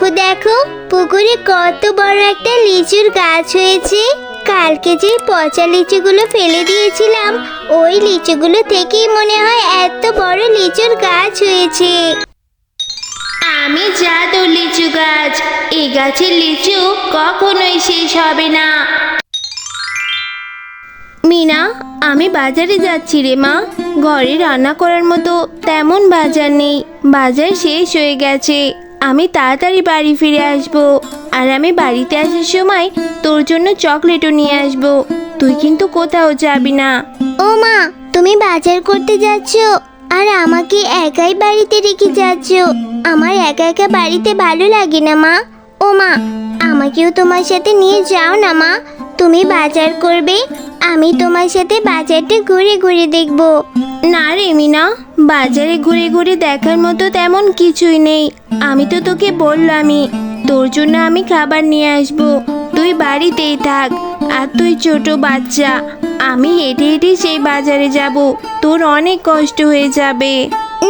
দেখো দেখো, পুকুরে কত বড় একটা লিচুর গাছ হয়েছে। কালকে যে পচা লিচুগুলো ফেলে দিয়েছিলাম, ওই লিচুগুলো থেকেই মনে হয় এত বড় লিচুর গাছ হয়েছে। আমি জাদু লিচু গাছ, এই গাছের লিচু কখনোই শেষ হবে না। মিনা, আমি বাজারে যাচ্ছি রে মা। ঘরে রান্না করার মতো তেমন বাজার নেই, বাজার শেষ হয়ে গেছে। আমি তাড়াতাড়ি বাড়ি ফিরে আসব, আর আমি বাড়িতে আসার সময় তোর জন্য চকলেটও নিয়ে আসব। তুই কিন্তু কোথাও যাবি না। ও মা, তুমি বাজার করতে যাচ্ছ আর আমাকে একাই বাড়িতে রেখে যাচ্ছ? আমার একা একা বাড়িতে ভালো লাগে না মা। ও মা, আমাকেও তোমার সাথে নিয়ে যাও না মা। তুমি বাজার করবে, আমি তোমার সাথে বাজারটা ঘুরে ঘুরে দেখব। না রে মিনা, বাজারে ঘুরে ঘুরে দেখার মতো তেমন কিছুই নেই। আমি তো তোকে বললামই, তোর জন্য আমি খাবার নিয়ে আসব। তুই বাড়িতেই থাক। আর তুই ছোট বাচ্চা, আমি হেঁটে হেঁটে সেই বাজারে যাব, তোর অনেক কষ্ট হয়ে যাবে।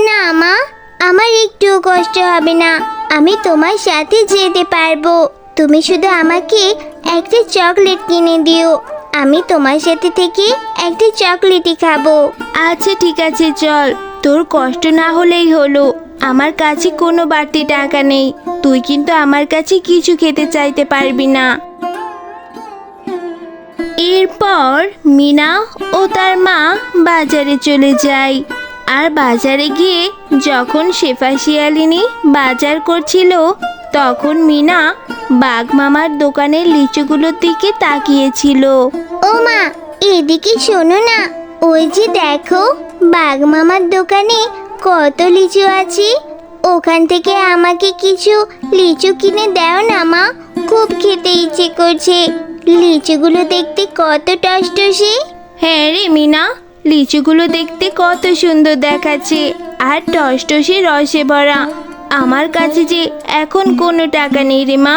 না মা, আমার একটুও কষ্ট হবে না, আমি তোমার সাথে যেতে পারবো। তুমি শুধু আমাকে একটা চকলেট কিনে দিও, আমি তোমার সাথে থেকে একটা চকলেটই খাবো। আচ্ছা ঠিক আছে, চল। তোর কষ্ট না হলেই হলো। আমার কাছে কোনো বাড়তি টাকা নেই, তুই কিন্তু আমার কাছে কিছু খেতে চাইতে পারবি না। এরপর মিনা ও তার মা বাজারে চলে যায়। আর বাজারে গিয়ে যখন শেফা শিয়ালিনী বাজার করছিল, তখন মিনা বাঘ মামার দোকানের লিচুগুলোর দিকে তাকিয়েছিল। ও মা, এদিকে শোনো না, ওই যে দেখো, বাঘ মামার দোকানে কত লিচু আছে। ওখান থেকে আমাকে কিছু লিচু কিনে দাও না মা, খুব খেতে ইচ্ছে করছে। লিচুগুলো দেখতে কত টসটসে। হ্যাঁ রে মিনা, লিচুগুলো দেখতে কত সুন্দর দেখাচ্ছে, আর টসটসে রসে ভরা। আমার কাছে যে এখন কোনো টাকা নেই রে মা,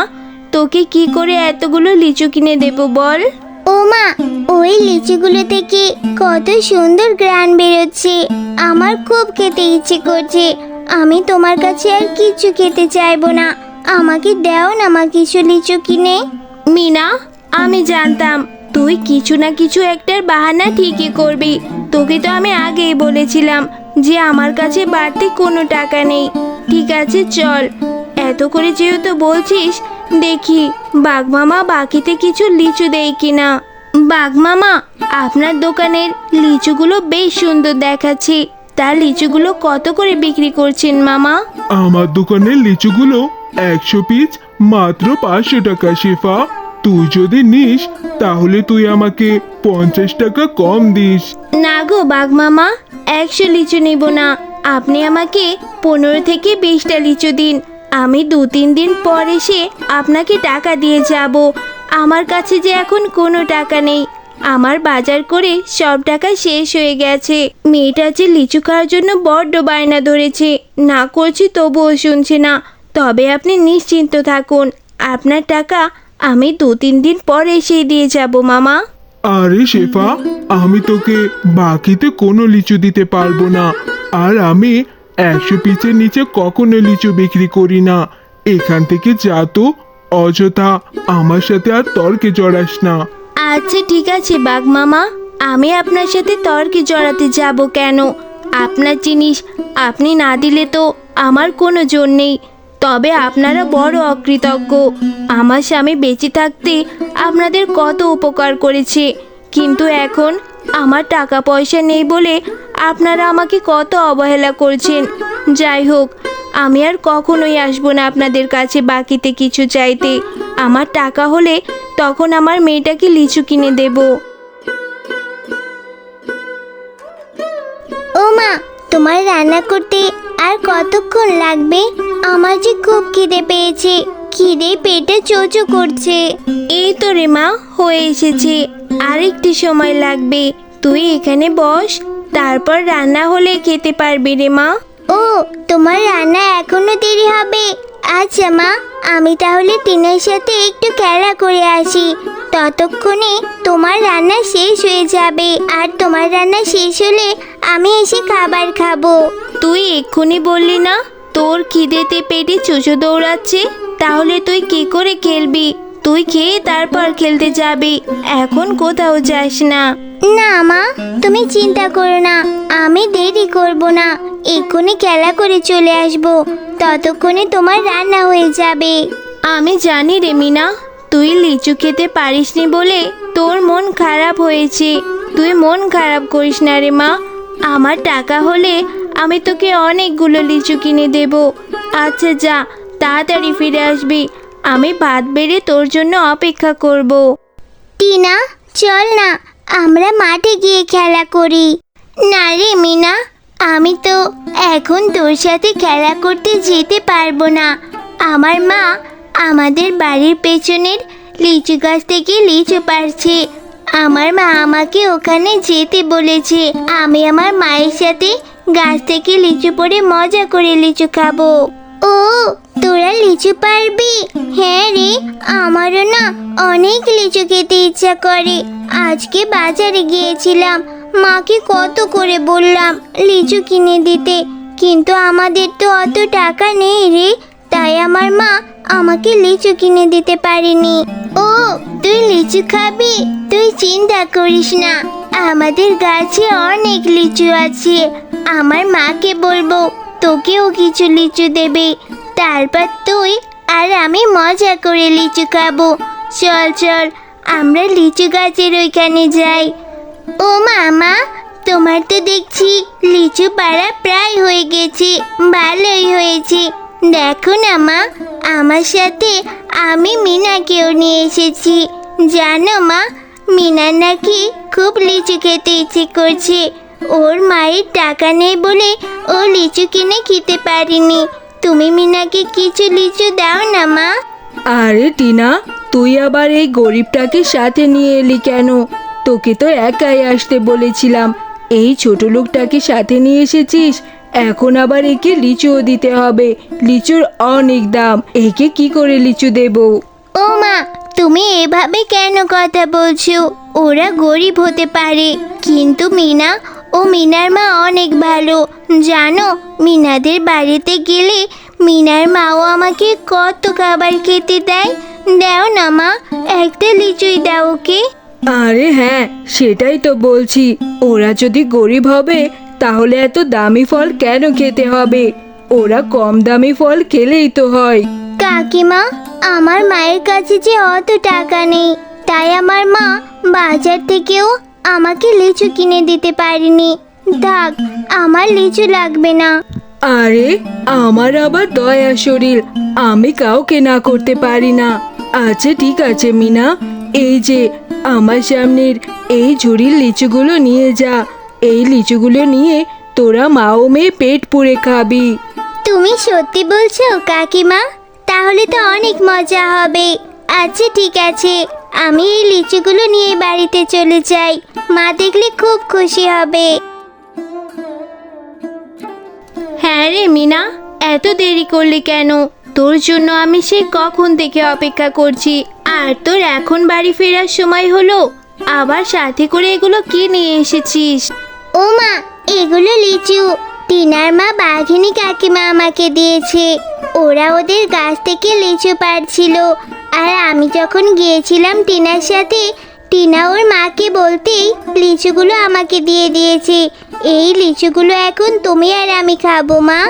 তোকে কি করে এতগুলো লিচু কিনে দেব বল? ও মা, ওই লিচুগুলো থেকে কত সুন্দর ঘ্রাণ বেরোচ্ছে, আমার খুব খেতে ইচ্ছে করছে। আমি তোমার কাছে আর কিছু খেতে চাইবো না, আমাকে দাও না মা কিছু লিচু কিনে। মিনা, আমি জানতাম তুই কিছু না কিছু একটার বাহানা ঠিকই করবি। তোকে তো আমি আগেই বলেছিলাম যে আমার কাছে বাড়তি কোনো টাকা নেই। ঠিক আছে চল, এত করে যেহেতু বলছিস, দেখি বাঘ মামা বাকিতে কিছু লিচু দেয় কিনা। বাঘ মামা, আপনার দোকানের লিচুগুলো বেশ সুন্দর দেখাচ্ছে, তার লিচুগুলো কত করে বিক্রি করছেন মামা? আমার দোকানের লিচুগুলো 100 পিস মাত্র 500 টাকা শেফা। তুই যদি নিস তাহলে তুই আমাকে 50 টাকা কম দিস। না গো বাঘ মামা, 100 লিচু নিব না। আপনি আমাকে 15 থেকে 20টা লিচু দিন। আমি 2-3 দিন পর এসে আপনাকে টাকা দিয়ে যাব। আমার কাছে যে এখন কোনো টাকা নেই, আমার বাজার করে সব টাকা শেষ হয়ে গেছে। মেয়েটা যে লিচু খাওয়ার জন্য বড্ড বায়না ধরেছে, না করছি তবুও শুনছে না। তবে আপনি নিশ্চিন্ত থাকুন, আপনার টাকা আমি 2-3 দিন পর এসে দিয়ে যাব মামা। আরে শেফা, আমি তোকে বাকিতে কোনো লিচু দিতে পারবো না। আর আমি 100 পিসের নিচে কখনো লিচু বিক্রি করি না। এখান থেকে যা তো, অযথা আমার সাথে আর তর্কে জড়াস না। আচ্ছা ঠিক আছে বাঘ মামা, আমি আপনার সাথে তর্কে জড়াতে যাব কেন? আপনার জিনিস আপনি না দিলে তো আমার কোনো জোর নেই। তবে আপনারা বড় অকৃতজ্ঞ। আমার স্বামী বেঁচে থাকতে আপনাদের কত উপকার করেছে, কিন্তু এখন আমার টাকা পয়সা নেই বলে আপনারা আমাকে কত অবহেলা করছেন। যাই হোক, আমি আর কখনোই আসবো না আপনাদের কাছে বাকিতে কিছু চাইতে। আমার টাকা হলে তখন আমার মেয়েটাকে লিচু কিনে দেব। ও মা, তোমার রান্না করতে আর কতক্ষণ লাগবে? আমার যে খুব খিদে পেয়েছে, খিদে পেটে চোচো করছে। এই তো রে মা, হয়ে এসেছে, আর একটু সময় লাগবে। তুই এখানে বস, তারপর রান্না হলে খেতে পারবি রে মা। ও, তোমার রান্না এখনো দেরি হবে? আচ্ছা মা, আমি তাহলে টিনের সাথে একটু খেলা করে আসি। ততক্ষণে তোমার রান্না শেষ হয়ে যাবে, আর তোমার রান্না শেষ হলে আমি এসে খাবার খাবো। তুই এক্ষুনি বললি না তোর খিদেতে পেটে চুচো দৌড়াচ্ছে? তাহলে তুই কি করে খেলবি? তুই খেয়ে তারপর খেলতে যাবি, এখন কোথাও যাস না। না মা, তুমি চিন্তা করো না, আমি দেরি করব না, এক্ষুনি খেলা করে চলে আসব, ততক্ষণে তোমার রান্না হয়ে যাবে। আমি জানি রে মিনা, তুই লিচু খেতে পারিসনি বলে তোর মন খারাপ হয়েছে। তুই মন খারাপ করিস না রে মা, আমার টাকা হলে আমি তোকে অনেকগুলো লিচু কিনে দেব। আচ্ছা যা, তাড়াতাড়ি ফিরে আসবি, আমি ভাত বেড়ে তোর জন্য অপেক্ষা করব। টিনা, চল না, আমরা মাঠে গিয়ে খেলা করি। না রে মিনা, আমি তো এখন তোর সাথে খেলা করতে যেতে পারবো না। আমার মা আমাদের বাড়ির পেছনের লিচু গাছ থেকে লিচু পাড়ছে। আমার মা আমাকে ওখানে যেতে বলেছে। আমি আমার মায়ের সাথে গাছ থেকে লিচু পড়ে মজা করে লিচু খাবো। ও, তোরা লিচু পারবি? হ্যাঁ রে, আমারও না অনেক লিচু খেতে ইচ্ছা করে। আজকে বাজারে গিয়েছিলাম, মাকে কত করে বললাম লিচু কিনে দিতে, কিন্তু আমাদের তো অত টাকা নেই রে, তাই আমার মা আমাকে লিচু কিনে দিতে পারেনি। ও, তুই লিচু খাবি? তুই চিন্তা করিস না, আমাদের গাছে অনেক লিচু আছে। আমার মাকে বলবো তোকেও কিছু লিচু দেবে, তারপর তুই আর আমি মজা করে লিচু খাবো। চল চল, আমরা লিচু গাছের ওইখানে যাই। ও মামা, তোমার তো দেখছি লিচু পাড়া প্রায় হয়ে গেছে, ভালোই হয়েছে। দেখো না মা, আমার সাথে আমি মিনাকেও নিয়ে এসেছি। জানো মা, মিনার নাকি খুব লিচু খেতে ইচ্ছে করছে। ওর মায়ের টাকা নেই বলে ও লিচু কিনে খেতে পারেনি। তুমি মিনাকে কিছু লিচু দাও না মা। আরে টিনা, তুই আবার এই গরিবটাকে সাথে নিয়ে এলি কেন? তোকে তো একাই আসতে বলেছিলাম, এই ছোট লোকটাকে সাথে নিয়ে এসেছিস। এখন আবার একে লিচুও দিতে হবে, লিচুর অনেক দাম, একে কি করে লিচু দেব? ও মা, তুমি এভাবে কেন কথা বলছো? ওরা গরিব হতে পারে, কিন্তু মিনা ও মিনার মা অনেক ভালো। জানো, মিনাদের বাড়িতে গেলে মিনার মাও আমাকে কত খাবার খেতে দেয়। দাও না মা, একটা লিচুই দাও ওকে। আরে হ্যাঁ, সেটাই তো বলছি, ওরা যদি গরিব হবে তাহলে এত দামি ফল কেন খেতে হবে? ওরা কম দামি ফল খেলেই তো হয়। কাকিমা, আমার মায়ের কাছে যে অত টাকা নেই, তাই আমার মা বাজার থেকেও আমাকে লিচু কিনে দিতে পারেনি। থাক, আমার লিচু লাগবে না। আরে আমার আবার দয়া শরীর, আমি কাউকে না করতে পারি না। আচ্ছা ঠিক আছে মিনা, এই যে আমার সামনের এই ঝুড়ির লিচুগুলো নিয়ে যা। এই লিচুগুলো নিয়ে তোরা মা ও মেয়ে পেট পুড়ে খাবি। তুমি সত্যি বলছো কাকিমা? তাহলে তো অনেক মজা হবে। আচ্ছা ঠিক আছে, আমি এই লিচুগুলো নিয়ে বাড়িতে চলে যাই, মা দেখলে খুব খুশি হবে। হ্যাঁ রে মিনা, এত দেরি করলি কেন? তোর জন্য আমি সেই কখন থেকে অপেক্ষা করছি, আর তোর এখন বাড়ি ফেরার সময় হলো, আবার সাথে করে এগুলো কি নিয়ে এসেছিস? ও মা, এগুলো লিচু টিনার মা বাঘিনী কাকিমা আমাকে দিয়েছে। ওরা ওদের গাছ থেকে লিচু পাড়ছিল, আর আমি যখন গিয়েছিলাম টিনার সাথে, টিনা ওর মাকে বলতেই লিচুগুলো আমাকে দিয়ে দিয়েছে। এই লিচুগুলো এখন তুমি আর আমি খাবো মা।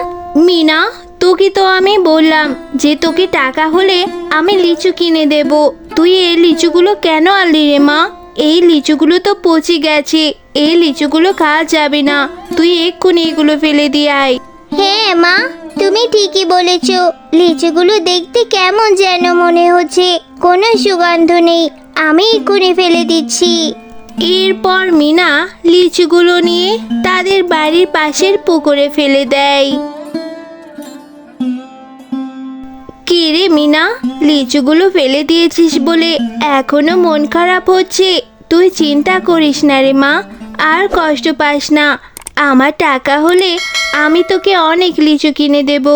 মিনা, তোকে তো আমি বললাম যে তোকে টাকা হলে আমি লিচু কিনে দেব, তুই এই লিচুগুলো কেন আনলি রে মা? এই লিচুগুলো তো পচে গেছে, এই লিচুগুলো খাওয়া যাবে না, তুই এক্ষুনি এগুলো ফেলে দিয়ে আয়। হ্যাঁ মা, তুমি ঠিকই বলেছ, লিচুগুলো দেখতে কেমন যেন মনে হচ্ছে, কোনো সুগন্ধ নেই, আমি এক্ষুনি ফেলে দিচ্ছি। এরপর মিনা লিচুগুলো নিয়ে তাদের বাড়ির পাশের পুকুরে ফেলে দেয়। কি রে মিনা, লিচুগুলো ফেলে দিয়েছিস বলে এখনো মন খারাপ হচ্ছে? তুই চিন্তা করিস না রে মা, আর কষ্ট পাস না। আমার টাকা হলে আমি তোকে অনেক লিচু কিনে দেব,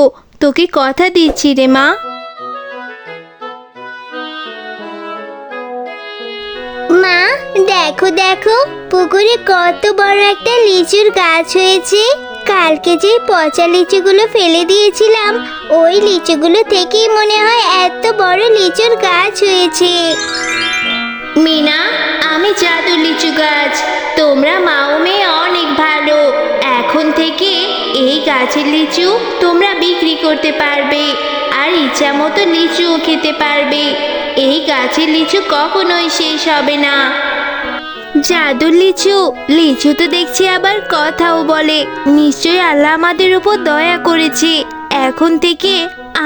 তোকে কথা দিচ্ছি রে মা। মা, দেখো দেখো, পুকুরে কত বড় একটা লিচুর গাছ হয়েছে, কালকে যে পচা লিচুগুলো ফেলে দিয়েছিলাম ওই লিচুগুলো থেকেই মনে হয় এত বড় লিচুর গাছ হয়েছে। মিনা, আমি জাদু লিচু গাছ। তোমরা মাও মেয়ে অনেক ভালো। এখন থেকে এই গাছের লিচু তোমরা বিক্রি করতে পারবে আর ইচ্ছা মতো লিচুও খেতে পারবে। এই গাছের লিচু কখনোই শেষ হবে না। জাদুর লিচু, লিচু তো দেখছি আবার কথাও বলে। নিশ্চয়ই আল্লাহ আমাদের উপর দয়া করেছে। এখন থেকে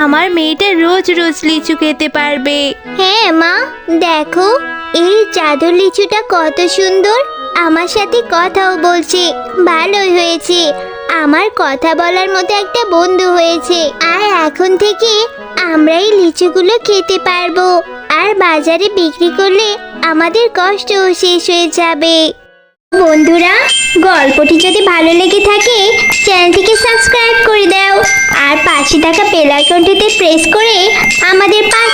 আমার মেয়েটা রোজ রোজ লিচু খেতে পারবে। হ্যাঁ মা, দেখো এই জাদুর লিচুটা কত সুন্দর, আমার সাথে কথাও বলছে। ভালোই হয়েছে, আমার কথা বলার মতো একটা বন্ধু হয়েছে। আর এখন থেকে আমরা এই লিচুগুলো খেতে পারবো আর বাজারে বিক্রি করলে আমাদের কষ্টও শেষ হয়ে যাবে। বন্ধুরা, গল্পটি যদি ভালো লেগে থাকে চ্যানেলটিকে সাবস্ক্রাইব করে দাও আর পাশে থাকা বেল আইকনটিতে প্রেস করে আমাদের পাশে